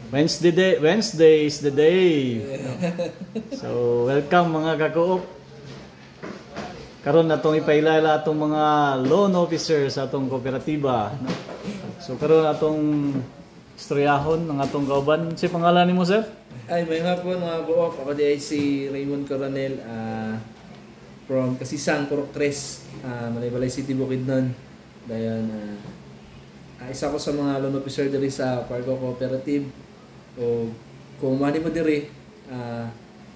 Wednesday is the day. So, welcome mga ka-co-op. Karon natong ipailala atong mga loan officers sa atong kooperatiba. So, karon atong istoryahon ng atong kauban. Si pangalan nimo, sir? Ay, may nga po mga co-op. Ako di ay si Raymond Coronel from Kasisang, Purok 3, Malaybalay City, Bukidnon. Dayon, isa ko sa mga loan officer diri sa Pargo Cooperative. O kung mani mo diri,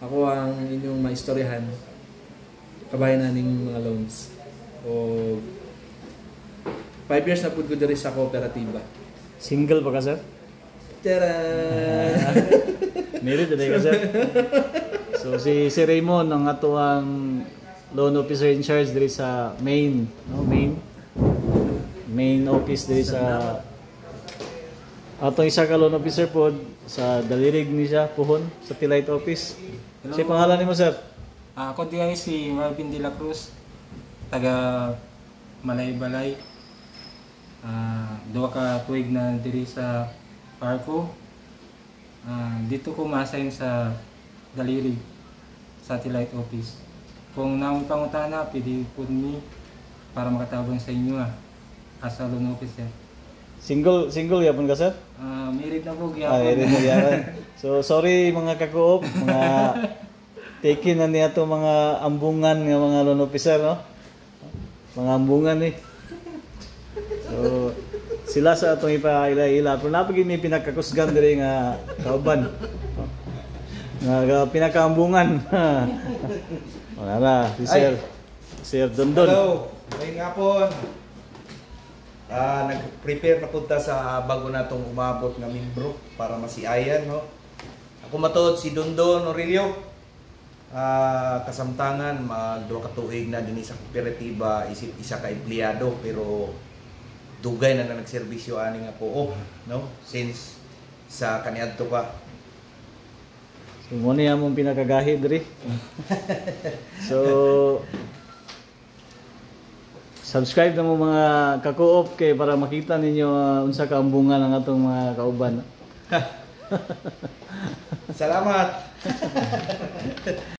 ako ang inyong maistoryahan kabayan naning mga loans. O 5 years na pud ko diri sa kooperatiba. Single pa ka, sir? Tara! Married na ka, sir? So, si Raymond ang atuang loan officer in charge diri sa main office diri sa atong isa ka loan officer pod sa dalirig ni siya puhon sa T-Light office. Hello. Si pangalan nimo, sir? Ako di ay si Marvin de la Cruz, taga Malaybalay. Duha ka tuig na diri sa Parco. Dito ko ma-assign sa dalirig sa T-Light office. Kung naong pangutana, pwede po ni para makatabang sa inyo as a loan officer. Single yapon ka, sir? Married na po Married na gyapon. So sorry mga ka-co-op, mga taken na niya to mga ambungan nga mga loan officer, no? Mga ambungan eh. So sila sa atong ipaila-ila pero napagid may pinakakusgan diri nga kauban. Nga pinakaambungan. Wala na, si Sir Dondon. Hello, may ngapon. Nag-prepare na punta sa bago natong umabot nga membro para masiayan, no? Ako matuod si Dondon Aurelio. Kasamtangan magduha ka tuig na dinhi sa kooperatiba, isip isa ka empleyado pero dugay na nagserbisyo ani nga po, no? Since sa kaniadto ka. So mo niya mong pinakagahi diri. So subscribe na mo mga ka-co-op kay para makita ninyo unsa ka ambungan ang atong mga kauban. Salamat.